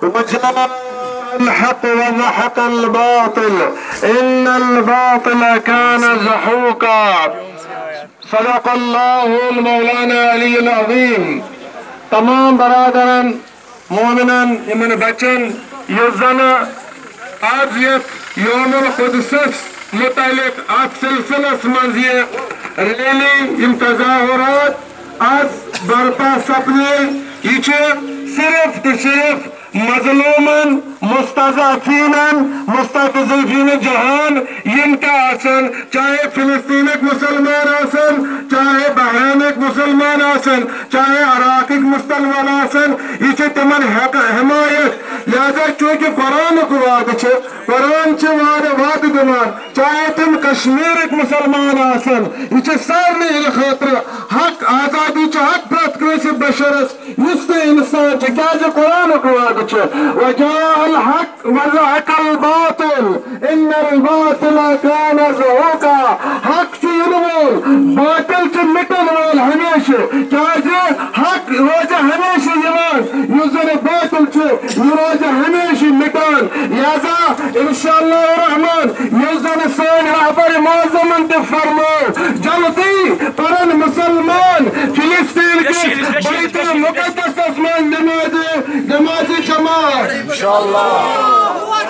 وجاء الحق وزحق الباطل إن الباطل كان زحوقا صدق الله المولانا علي العظيم. تمام برادران مومنان يمن بچن يزنا آجيت يوم القدس متعلق آج سلسلة منزية ریلی یم تظاہرات آج برپا سپنے یہ صرف تو صرف مظلومن مستضعفین مستضعفین جہان یم کا آسن چاہے فلسطینک مسلمان آسن چاہے بحرینک مسلمان آسن چاہے عراقک مسلمان آسن یہ تمن حمایت لہذا چونکہ قرآن کو وعد قرآن وعد دمان چاہے تم کشمیرک مسلمان آسن یہ سارے خاطر حق آزادی حق پرت کنس بشرس اس انسان کیا قرآن کو وعد وجاء الحق وزحق الباطل ان الباطل كان زحوقا حق چینول باطل چ مٹن وول ہمیشہ کیا حق روز ہمیشہ یوان یوزن باطل چ روز ہمیشہ مٹان لہذا انشاءاللہ الرحمن یوزن سین رہبر معظم تے فرماؤ جلدی پرن مسلمان فلسطین کے بیت المقدس میں نماز جماعت انشاءاللہ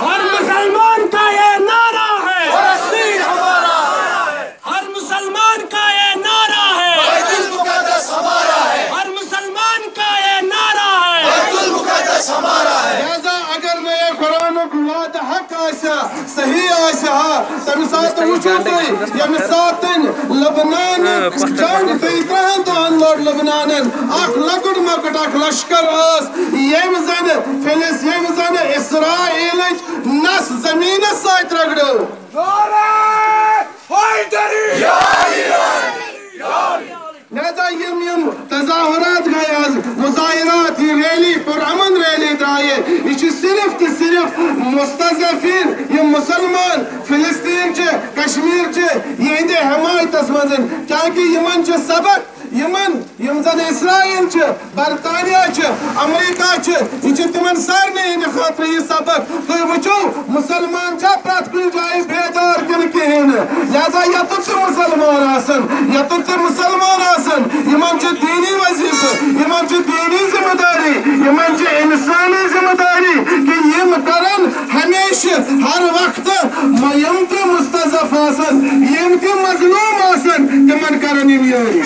ہر مسلمان کا یہ نعرہ ہے فلسطین ہمارا ہے ہر مسلمان کا یہ نعرہ ہے بیت المقدس ہمارا ہے ہر مسلمان کا یہ نعرہ ہے بیت المقدس ہمارا ہے لہذا اگر میں قرآن کو وعد حق آسا صحیح آسا تم ساتھ وجود یم ساتن لبنان جنگ تیترہن تو انلوڈ لبنانن اخ لکڑ مکٹ اخ لشکر آس یم زن فلس یم زن اسرائیل نس زمین سائت رگڑو لہذا یم تظاہرات گئے مظاہرات یہ ریلی پرامن ریلی درائے یہ صرف تو صرف مستضعفین یہ مسلمان فلسطین چے کشمیر چے یہ اندے حمایت اسمنزن کیونکہ یمن چے سبق یم زن اسرائیل چھ برطانیہ چھ امریکہ چھ یہ تمن سارنے ہند خاطر یہ سبق تو وچو مسلمان چھا پرت کن جائے بیدار کن کہین لہذا یا تو مسلمان آسن یا تو مسلمان آسن یمن چھ دینی وظیفہ یمن چھ دینی ذمہ داری یمن چھ انسانی ذمہ داری کہ یم کرن ہمیشہ ہر وقت یم کے مستضعف آسن یم کے مظلوم آسن تمن کرن یاری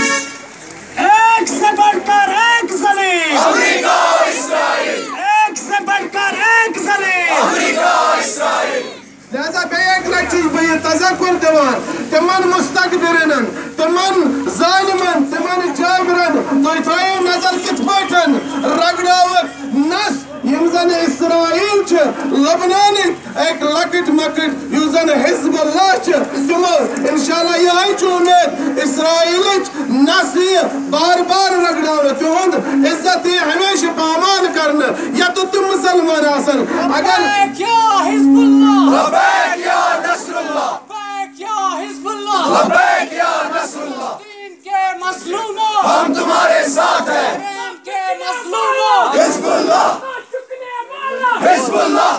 ایک سے بڑھ کر ایک ظلیم امریکہ اور اسرائیل ایک سے بڑھ کر ایک ظلیم امریکہ اور اسرائیل لہذا بے ایک لچیز بے تذکر دیوان تمن مستقبرن تمن ظالمن تمن جابرن تو اتھائے نظر کت بیٹھن رگڑاوک نس یم زن اسرائیل چھ لبنان ایک لکٹ مکٹ یو زن حزب اللہ چھ تمو انشاءاللہ یہ آئی چونید اسرائیل نس یہ بار بار رگڑاونا تیوند عزت یہ ہمیشہ پامان کرنا یا تو تم مسلمان آسن اگر لبیک یا حزب اللہ لبیک یا نصر اللہ لبیک یا حزب اللہ لبیک یا نصر اللہ دین کے مظلوموں ہم تمہارے ساتھ ہیں دین کے مظلوموں حزب اللہ حزب اللہ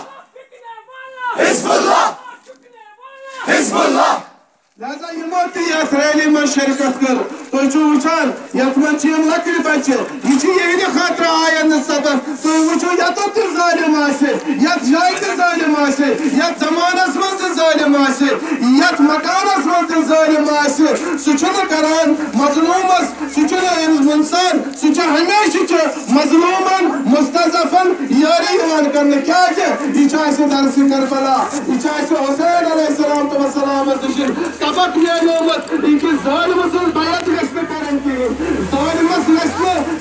حزب اللہ حزب اللہ لہذا یہ موتی یت ریلی من شرکت کر تو چھو وچھان یت من چیم لکڑ بچے یہ چھ یہی خاطر آئین سبب تو وچھو یتو تی ظالم آسے یت جائی تی ظالم آسے یت زمان اسمان تی ظالم آسے یت مکان اسمان تی ظالم آسے سچن کران مظلوم اس سچن منسان سچن ہمیشہ چھ مظلومن مستضعفن یاری ایمان کرنے کیا چھ یہ چاہے سے درس کربلا یہ چاہے سے حسین علیہ السلام تو السلام ازشن سبق میں نومت ان کی ظالم سے بیعت گشت کرن کی ظالم سے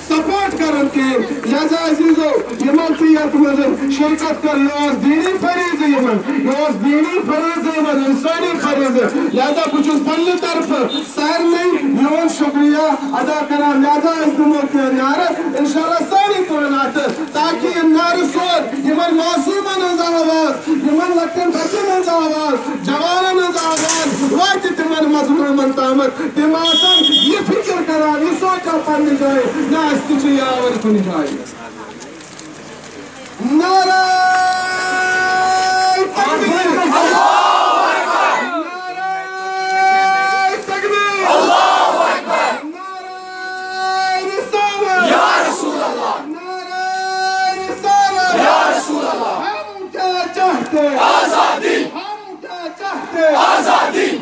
سپورٹ کرن کی لہذا عزیزو یمن تیت مدن شرکت کر یواز دینی فریض یمن یواز دینی فریض یمن انسانی فریض لہذا کچھ اس پنلی طرف سیر نہیں یون شکریہ ادا کران لہذا ازدمو کے نعرہ انشاءاللہ ساری کونات تاکہ یہ نعرہ سور یمن معصومن از آواز یمن لکن بچن از آواز جوانن از آواز واجی تمن مظلومن تامت تماسن یہ فکر کران یہ سوچا پڑھنے جائے نہ اس کچھ یاور کنی جائے آزادی ہم کیا چاہتے آزادی